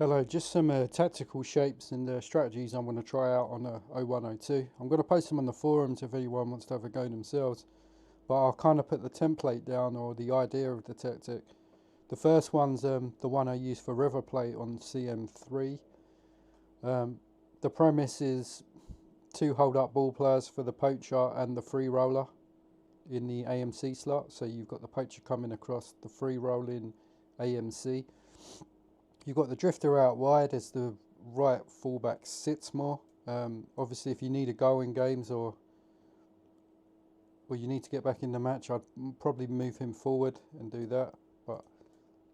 Hello, just some tactical shapes and strategies I'm going to try out on 0102. I'm going to post them on the forums if anyone wants to have a go themselves, but I'll kind of put the template down or the idea of the tactic. The first one's the one I use for river plate on CM3. Um, the premise is two hold up ball players for the poacher and the free roller in the AMC slot. So you've got the poacher coming across the free rolling AMC. You've got the drifter out wide as the right fullback sits more. Obviously, if you need a goal in games or you need to get back in the match, I'd probably move him forward and do that. But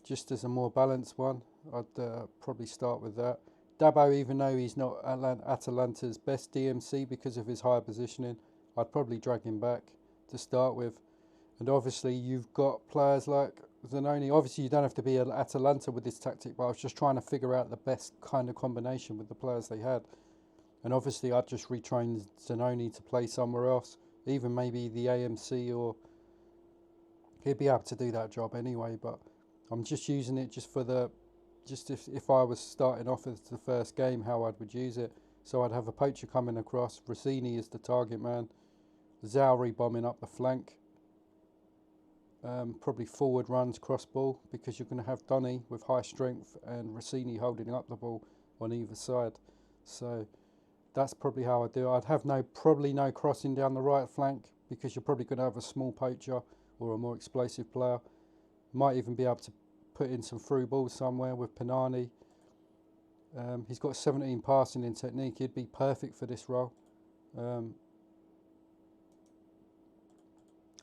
just as a more balanced one, I'd probably start with that. Dabo, even though he's not Atalanta's best DMC because of his higher positioning, I'd probably drag him back to start with. And obviously, you've got players like Zanoni. Obviously, you don't have to be at Atalanta with this tactic, but I was just trying to figure out the best kind of combination with the players they had. And obviously, I'd just retrain Zanoni to play somewhere else, even maybe the AMC, or he'd be able to do that job anyway. But I'm just using it just for just if I was starting off as the first game, how I would use it. So I'd have a poacher coming across, Rossini is the target man, Zauri bombing up the flank. Probably forward runs, cross ball, because you're going to have Donny with high strength and Rossini holding up the ball on either side. So that's probably how I do it. I'd have probably no crossing down the right flank because you're probably going to have a small poacher or a more explosive player. Might even be able to put in some through balls somewhere with Panani. He's got 17 passing in technique. He'd be perfect for this role.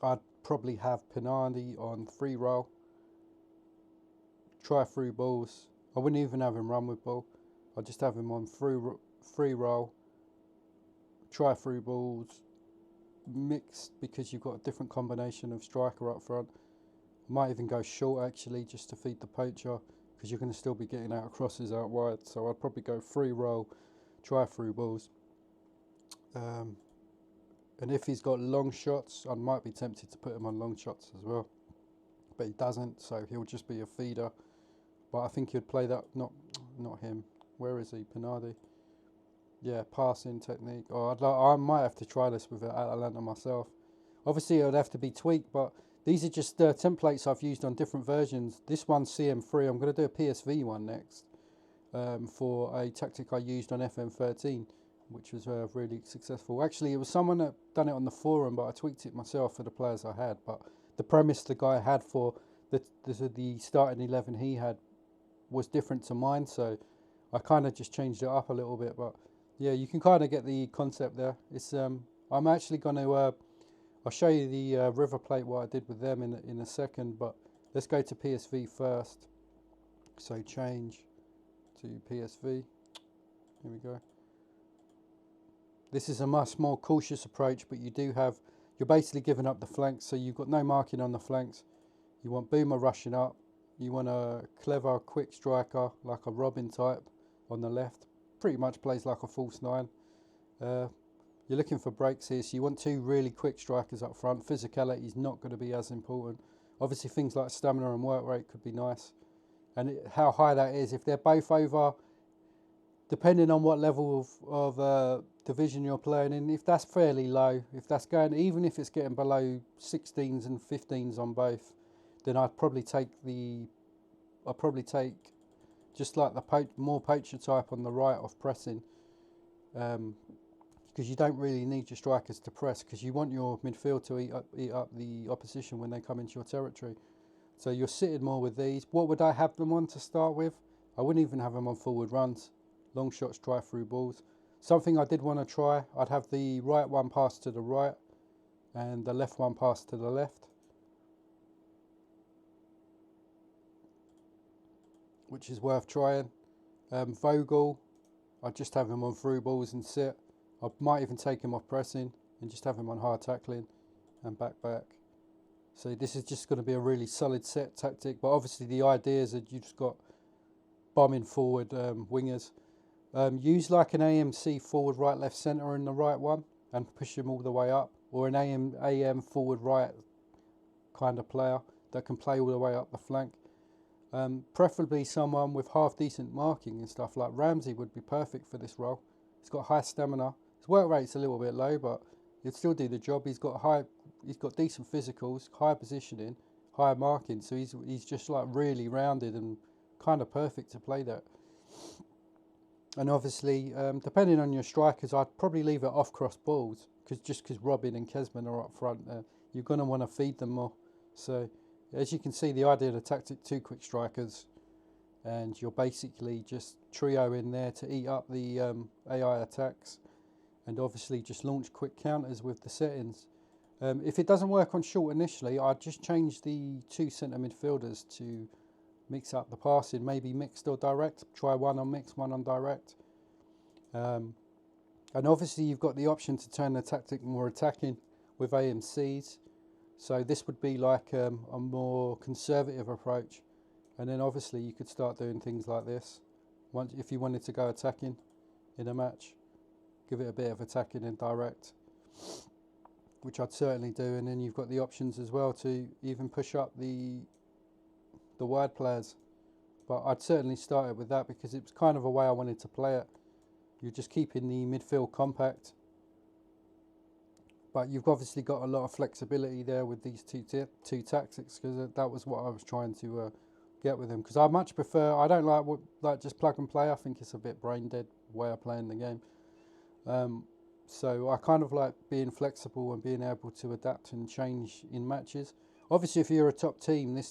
I'd probably have Panani on free roll, try through balls. I wouldn't even have him run with ball. I'd just have him on free roll, try through balls, mixed because you've got a different combination of striker up front. Might even go short actually just to feed the poacher because you're going to still be getting out crosses out wide. So I'd probably go free roll, try through balls. And if he's got long shots, I might be tempted to put him on long shots as well. But he doesn't, so he'll just be a feeder. But I think he'd play that, not him. Where is he? Pinardi. Yeah, passing technique. I might have to try this with Atalanta myself. Obviously, it would have to be tweaked, but these are just templates I've used on different versions. This one's CM3. I'm going to do a PSV one next for a tactic I used on FM13, which was really successful. Actually, it was someone that done it on the forum, but I tweaked it myself for the players I had. But the premise the guy had for the starting 11 he had was different to mine, so I kind of just changed it up a little bit. But yeah, you can kind of get the concept there. It's I'm actually going to I'll show you the River Plate what I did with them in a second, but let's go to PSV first. So change to PSV. Here we go. This is a much more cautious approach, but you're basically giving up the flanks, so you've got no marking on the flanks. You want Boomer rushing up. You want a clever, quick striker, like a Robin type on the left. Pretty much plays like a false nine. You're looking for breaks here, so you want two really quick strikers up front. Physicality is not going to be as important. Obviously, things like stamina and work rate could be nice. And how high that is, if they're both over, depending on what level of division you're playing in, if that's fairly low, if that's going, even if it's getting below 16s and 15s on both, then I'd probably take just like the more poacher type on the right off pressing, because you don't really need your strikers to press because you want your midfield to eat up the opposition when they come into your territory. So you're sitting more with these. What would I have them on to start with? I wouldn't even have them on forward runs. Long shots, try through balls. Something I did want to try, I'd have the right one pass to the right and the left one pass to the left, which is worth trying. Vogel, I'd just have him on through balls and sit. I might even take him off pressing and just have him on hard tackling and back. So this is just going to be a really solid set tactic, but obviously the idea is that you've just got bombing forward wingers. Use like an AMC forward, right, left, centre in the right one and push him all the way up, or an AM forward, right kind of player that can play all the way up the flank. Preferably someone with half decent marking and stuff. Like Ramsey would be perfect for this role. He's got high stamina. His work rate's a little bit low, but he'd still do the job. He's got decent physicals, high positioning, high marking. So he's just like really rounded and kind of perfect to play that. And obviously, depending on your strikers, I'd probably leave it off cross balls because Robin and Kesman are up front. You're going to want to feed them more. So as you can see, the idea of the tactic, two quick strikers, and you're basically just trio in there to eat up the AI attacks, and obviously just launch quick counters with the settings. If it doesn't work on short initially, I'd just change the two centre midfielders to mix up the passing, maybe mixed or direct. Try one on mixed, one on direct. And obviously you've got the option to turn the tactic more attacking with AMCs. So this would be like a more conservative approach. And then obviously you could start doing things like this. If you wanted to go attacking in a match, give it a bit of attacking and direct, which I'd certainly do. And then you've got the options as well to even push up the wide players. But I'd certainly start it with that because it was kind of a way I wanted to play it. You're just keeping the midfield compact. But you've obviously got a lot of flexibility there with these two tactics, because that was what I was trying to get with them. Because I much prefer, I don't like just plug and play. I think it's a bit brain dead way of playing the game. So I kind of like being flexible and being able to adapt and change in matches. Obviously, if you're a top team, this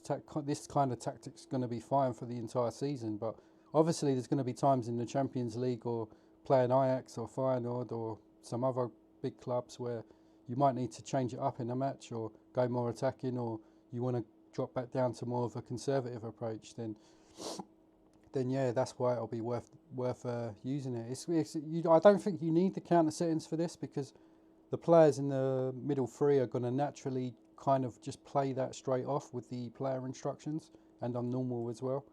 kind of tactic's going to be fine for the entire season. But obviously, there's going to be times in the Champions League or playing Ajax or Feyenoord or some other big clubs where you might need to change it up in a match or go more attacking, or you want to drop back down to more of a conservative approach. Then yeah, that's why it'll be worth using it. I don't think you need the counter settings for this, because the players in the middle three are going to naturally kind of just play that straight off with the player instructions and on normal as well.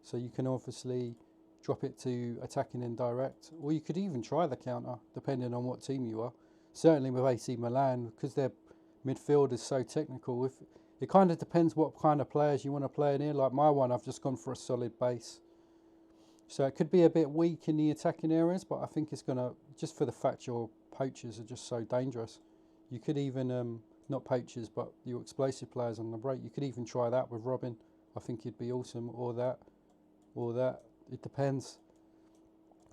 So you can obviously drop it to attacking and direct, or you could even try the counter depending on what team you are. Certainly with AC Milan, because their midfield is so technical, if it kind of depends what kind of players you want to play in here. Like my one, I've just gone for a solid base. So it could be a bit weak in the attacking areas, but I think it's going to, just for the fact your poachers are just so dangerous. You could even, not poachers, but your explosive players on the break, you could even try that with Robin. I think it'd be awesome, or that. It depends.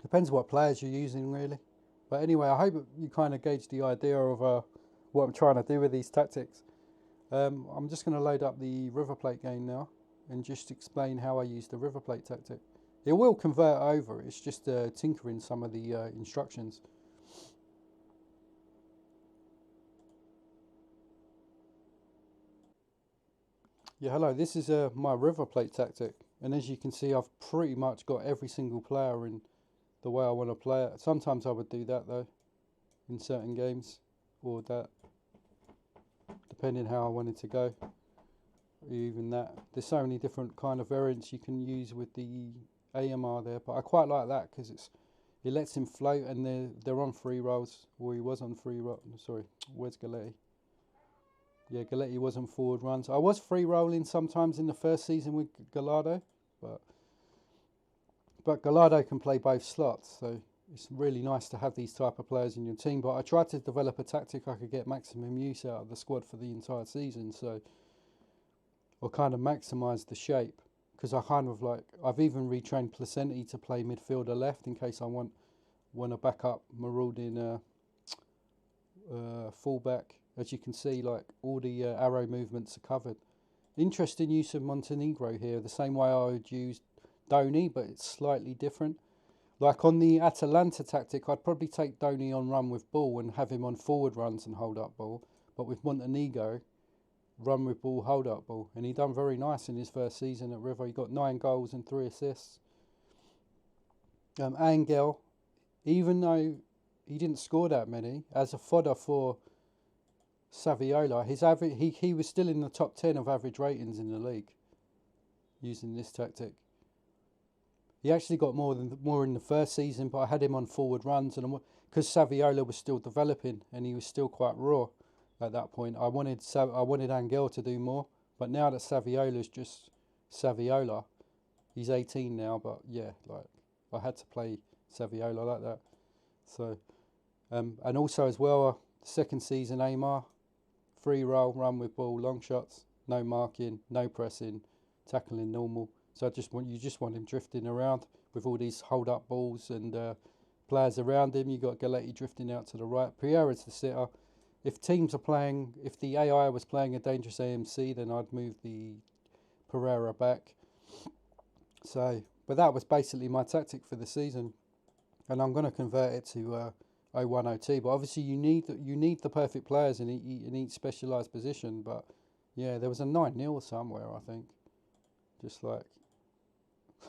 Depends what players you're using, really. But anyway, I hope you kind of gauge the idea of what I'm trying to do with these tactics. I'm just going to load up the River Plate game now and just explain how I use the River Plate tactic. It will convert over, it's just tinkering some of the instructions. Yeah, hello, this is my River Plate tactic. And as you can see, I've pretty much got every single player in the way I want to play it. Sometimes I would do that though, in certain games, or that, depending how I wanted to go. Even that, there's so many different kind of variants you can use with the AMR there, but I quite like that because it lets him float, and they're on free rolls, or he was on free roll. Sorry, where's Galletti? Yeah, Galletti was on forward runs. I was free rolling sometimes in the first season with Gallardo, but Gallardo can play both slots, so it's really nice to have these type of players in your team. But I tried to develop a tactic I could get maximum use out of the squad for the entire season, so or kind of maximise the shape, because I kind of like, I've even retrained Placenti to play midfielder left in case I want to back up Marauding fullback. As you can see, like all the arrow movements are covered. Interesting use of Montenegro here, the same way I would use Donny, but it's slightly different. Like on the Atalanta tactic, I'd probably take Donny on run with ball and have him on forward runs and hold up ball. But with Montenegro, run with ball, hold up ball. And he done very nice in his first season at River. He got 9 goals and 3 assists. Angel, even though he didn't score that many, as a fodder for Saviola, his average, he was still in the top 10 of average ratings in the league using this tactic. He actually got more in the first season, but I had him on forward runs, and because Saviola was still developing and he was still quite raw at that point, I wanted Angel to do more. But now that Saviola's just Saviola, He's 18 now, but yeah, like I had to play Saviola like that. So, and also as well, second season Amar, free roll, run with ball, long shots, no marking, no pressing, tackling normal. So you just want him drifting around with all these hold up balls and players around him. You got Galletti drifting out to the right. Pereira's the sitter. If the AI was playing a dangerous AMC, then I'd move the Pereira back. So, but that was basically my tactic for the season, and I'm going to convert it to 0102. But obviously, you need the perfect players in each specialised position. But yeah, there was a 9-0 somewhere, I think. Just like,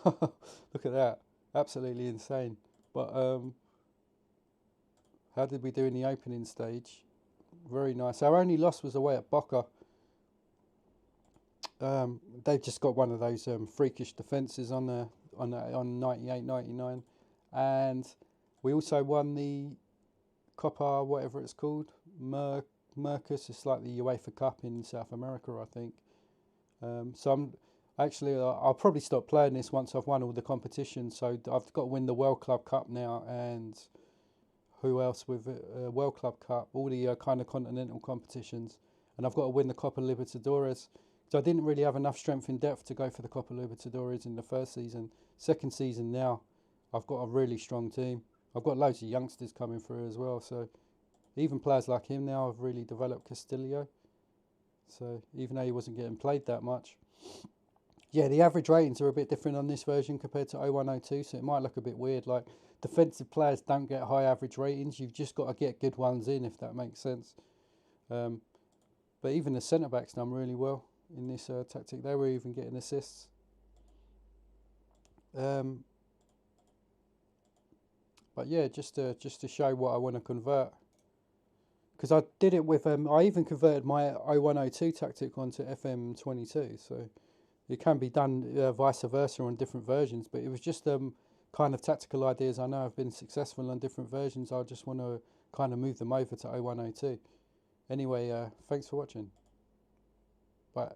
look at that, absolutely insane. But how did we do in the opening stage? Very nice. Our only loss was away at Boca. They've just got one of those freakish defences on 98, 99, and we also won the Copa, whatever it's called, Mercus. It's like the UEFA Cup in South America, I think. I'll probably stop playing this once I've won all the competitions. So I've got to win the World Club Cup now, and who else with it? World Club Cup, all the kind of continental competitions, and I've got to win the Copa Libertadores. So I didn't really have enough strength in depth to go for the Copa Libertadores in the first season. Second season now, I've got a really strong team. I've got loads of youngsters coming through as well. So even players like him now have really developed. Castillo. So even though he wasn't getting played that much. Yeah, the average ratings are a bit different on this version compared to 0102, so it might look a bit weird. Like, defensive players don't get high average ratings. You've just got to get good ones in, if that makes sense. But even the centre-backs done really well in this tactic. They were even getting assists. But yeah, just to show what I want to convert. Because I did it with, I even converted my 0102 tactic onto FM22, so it can be done vice versa on different versions, but it was just kind of tactical ideas I know have been successful on different versions. I just want to kind of move them over to 0102. Anyway, thanks for watching. Bye.